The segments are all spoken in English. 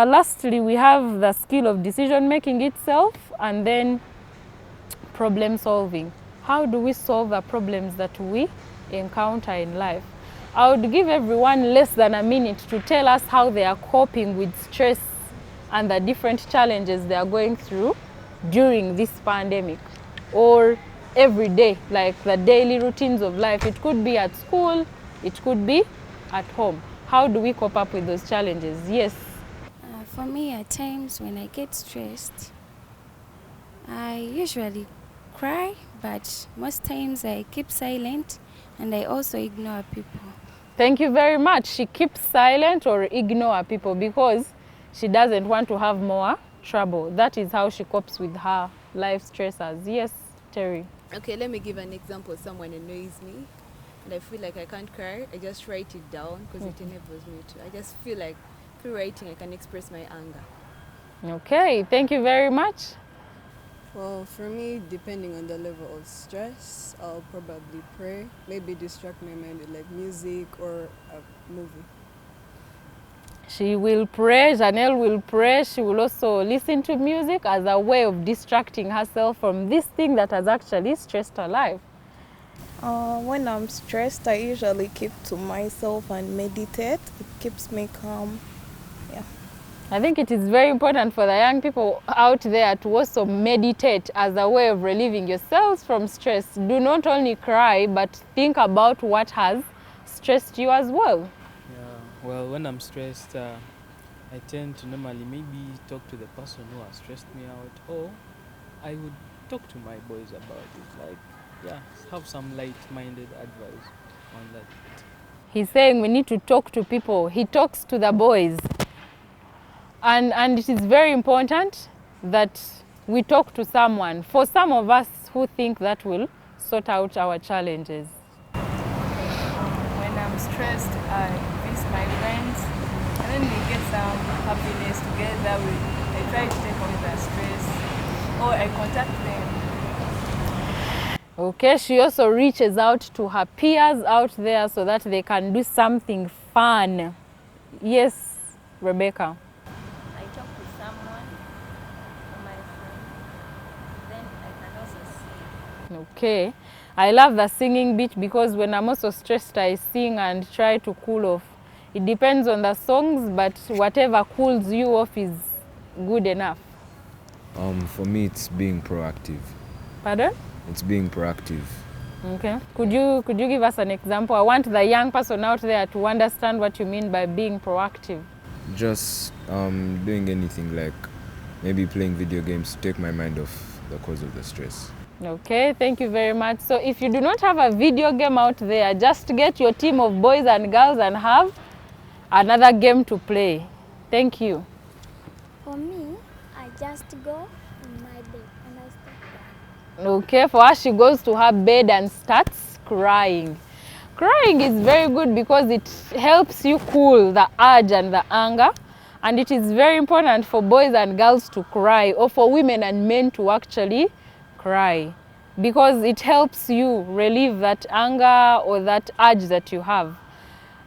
Lastly, we have the skill of decision making itself, and then problem solving. How do we solve the problems that we encounter in life? I would give everyone less than a minute to tell us how they are coping with stress and the different challenges they are going through during this pandemic, or every day, like the daily routines of life. It could be at school, it could be at home. How do we cope up with those challenges? Yes. For me, at times when I get stressed, I usually cry, but most times I keep silent and I also ignore people. Thank you very much. She keeps silent or ignore people because she doesn't want to have more trouble. That is how she copes with her life stressors. Yes, Terry. Okay, let me give an example. Someone annoys me and I feel like I can't cry. I just write it down because it enables me to. I just feel like through writing I can express my anger. Okay, thank you very much. Well, for me, depending on the level of stress, I'll probably pray, maybe distract my mind with like music or a movie. She will pray, Janelle will pray. She will also listen to music as a way of distracting herself from this thing that has actually stressed her life. When I'm stressed, I usually keep to myself and meditate. It keeps me calm. Yeah. I think it is very important for the young people out there to also meditate as a way of relieving yourselves from stress. Do not only cry, but think about what has stressed you as well. Yeah, well, when I'm stressed, I tend to normally maybe talk to the person who has stressed me out, or I would talk to my boys about it. Like, yeah, have some light-minded advice on that. He's saying we need to talk to people. He talks to the boys. And it is very important that we talk to someone. For some of us who think that will sort out our challenges. When I'm stressed, I miss my friends, and then we get some happiness together. I try to take away the stress, or I contact them. Okay, she also reaches out to her peers out there so that they can do something fun. Yes, Rebecca. I talk to someone, or my friend, then I can also sing. Okay, I love the singing bit because when I'm also stressed, I sing and try to cool off. It depends on the songs, but whatever cools you off is good enough. For me, it's being proactive. Pardon? It's being proactive. Okay. Could you give us an example? I want the young person out there to understand what you mean by being proactive. Just doing anything, like maybe playing video games to take my mind off the cause of the stress. Okay, thank you very much. So if you do not have a video game out there, just get your team of boys and girls and have another game to play. Thank you. For me, I just go in my bed and I start crying. Okay, for her, she goes to her bed and starts crying. Crying is very good because it helps you cool the urge and the anger. And it is very important for boys and girls to cry, or for women and men to actually cry, because it helps you relieve that anger or that urge that you have.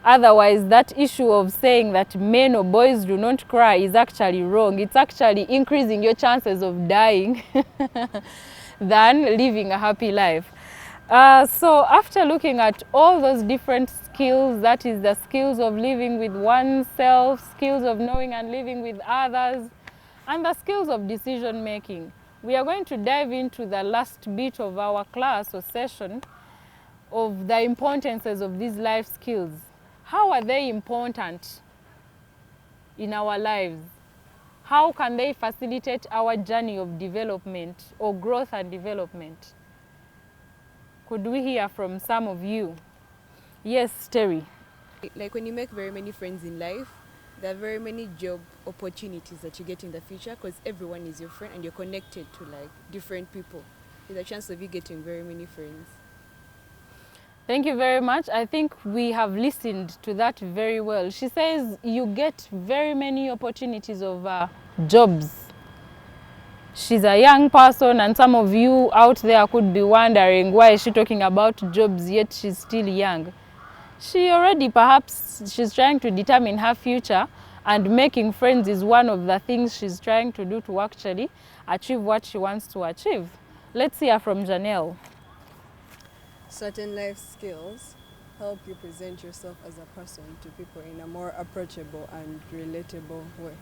Otherwise, that issue of saying that men or boys do not cry is actually wrong. It's actually increasing your chances of dying than living a happy life. So after looking at all those different skills, that is the skills of living with oneself, skills of knowing and living with others, and the skills of decision making, we are going to dive into the last bit of our class or session of the importances of these life skills. How are they important in our lives? How can they facilitate our journey of development or growth and development? Could we hear from some of you? Yes, Terry. Like when you make very many friends in life, there are very many job opportunities that you get in the future because everyone is your friend and you're connected to like different people. There's a chance of you getting very many friends. Thank you very much. I think we have listened to that very well. She says you get very many opportunities of jobs. She's a young person, and some of you out there could be wondering, why is she talking about jobs yet she's still young? She already, perhaps she's trying to determine her future, And making friends is one of the things she's trying to do to actually achieve what she wants to achieve. Let's hear from Janelle. Certain life skills help you present yourself as a person to people in a more approachable and relatable way.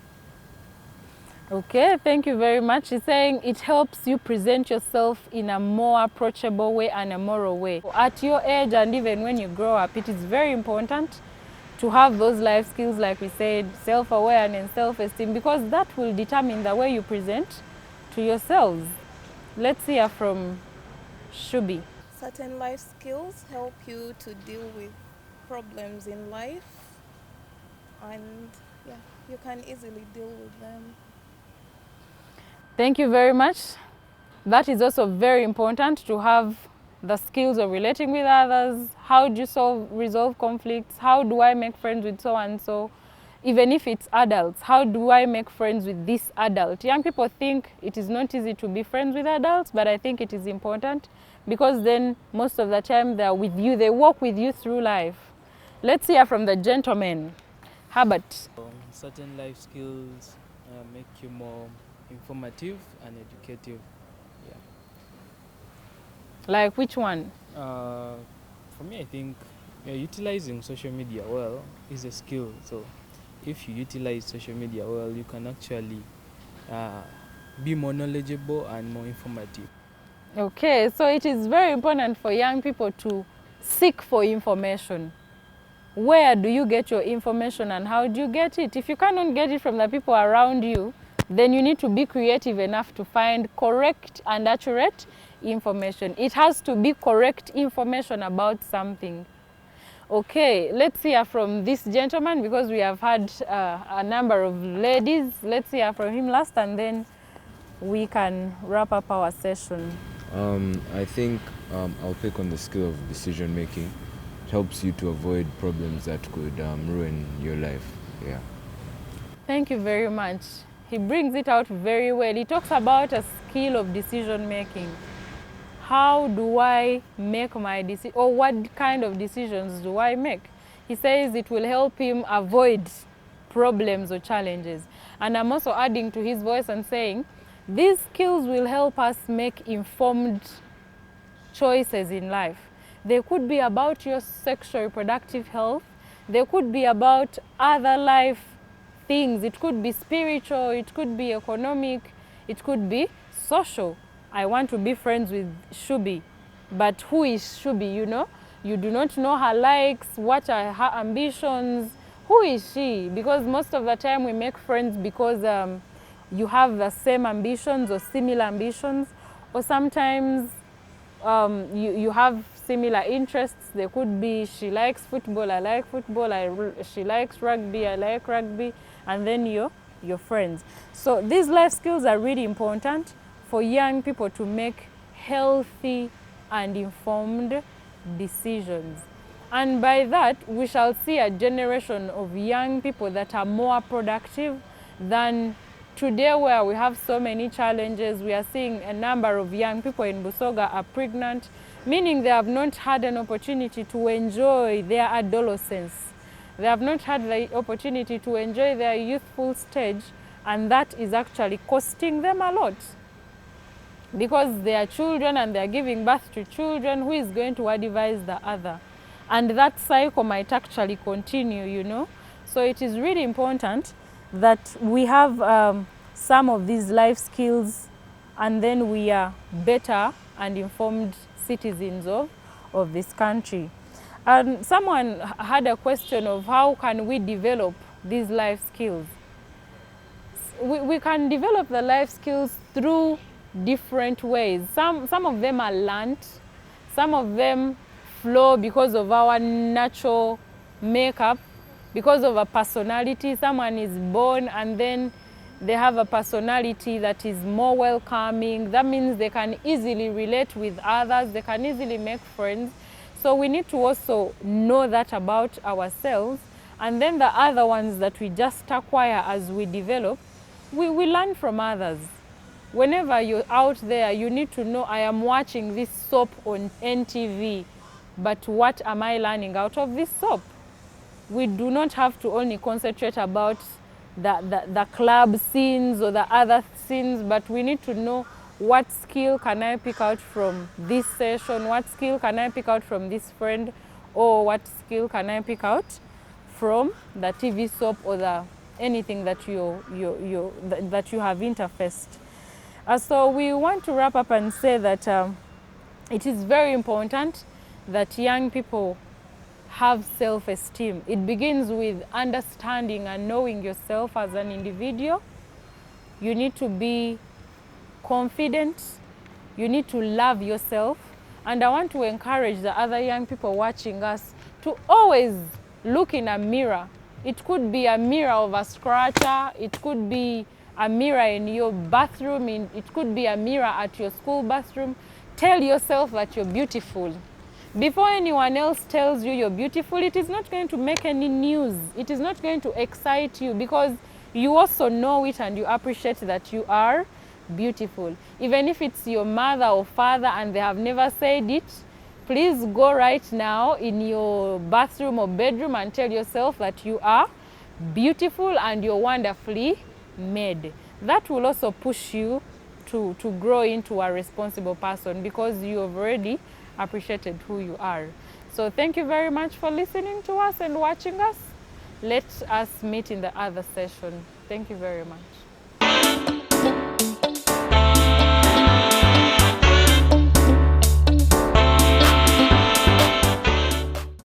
Okay, thank you very much. She's saying it helps you present yourself in a more approachable way and a moral way. At your age and even when you grow up, it is very important to have those life skills, like we said, self-awareness and self-esteem, because that will determine the way you present to yourselves. Let's hear from Shubi. Certain life skills help you to deal with problems in life, and yeah, you can easily deal with them. Thank you very much. That is also very important, to have the skills of relating with others. How do you resolve conflicts? How do I make friends with so and so? Even if it's adults, how do I make friends with this adult? Young people think it is not easy to be friends with adults, but I think it is important, because then most of the time they're with you, they walk with you through life. Let's hear from the gentleman. Herbert. Certain life skills make you more informative and educative. Yeah. Like which one? For me, I think utilizing social media well is a skill. So if you utilize social media well, you can actually be more knowledgeable and more informative. Okay, so it is very important for young people to seek for information. Where do you get your information and how do you get it? If you cannot get it from the people around you, then you need to be creative enough to find correct and accurate information. It has to be correct information about something. Okay, let's hear from this gentleman, because we have had a number of ladies. Let's hear from him last, and then we can wrap up our session. I think I'll pick on the skill of decision making. It helps you to avoid problems that could ruin your life. Yeah. Thank you very much. He brings it out very well. He talks about a skill of decision making. How do I make my decision, or what kind of decisions do I make? He says it will help him avoid problems or challenges. And I'm also adding to his voice and saying, these skills will help us make informed choices in life. They could be about your sexual reproductive health. They could be about other life things. It could be spiritual, it could be economic, it could be social. I want to be friends with Shubi, but who is Shubi, you know? You do not know her likes, what are her ambitions, who is she? Because most of the time we make friends because you have the same ambitions or similar ambitions, or sometimes you have similar interests. There could be she likes football, I like football, she likes rugby, I like rugby, and then you're friends. So these life skills are really important for young people to make healthy and informed decisions. And by that, we shall see a generation of young people that are more productive than today, where we have so many challenges. We are seeing a number of young people in Busoga are pregnant, meaning they have not had an opportunity to enjoy their adolescence. They have not had the opportunity to enjoy their youthful stage, and that is actually costing them a lot. Because they are children and they are giving birth to children, who is going to advise the other? And that cycle might actually continue, you know. So it is really important that we have some of these life skills, and then we are better and informed citizens of this country. And someone had a question of how can we develop these life skills? We can develop the life skills through different ways. Some of them are learned, some of them flow because of our natural makeup, because of a personality. Someone is born and then they have a personality that is more welcoming. That means they can easily relate with others, they can easily make friends. So we need to also know that about ourselves. And then the other ones that we just acquire as we develop, we learn from others. Whenever you're out there, you need to know, I am watching this soap on NTV, but what am I learning out of this soap? We do not have to only concentrate about the club scenes or the other scenes, but we need to know what skill can I pick out from this session, what skill can I pick out from this friend, or what skill can I pick out from the TV soap or the anything that you have interfaced. So we want to wrap up and say that it is very important that young people have self-esteem. It begins with understanding and knowing yourself as an individual. You need to be confident. You need to love yourself. And I want to encourage the other young people watching us to always look in a mirror. It could be a mirror of a scratcher. It could be a mirror in your bathroom. It could be a mirror at your school bathroom. Tell yourself that you're beautiful. Before anyone else tells you you're beautiful, it is not going to make any news. It is not going to excite you because you also know it and you appreciate that you are beautiful. Even if it's your mother or father and they have never said it, please go right now in your bathroom or bedroom and tell yourself that you are beautiful and you're wonderfully made. That will also push you to grow into a responsible person because you have already appreciated who you are. So thank you very much for listening to us and watching us. Let us meet in the other session. Thank you very much.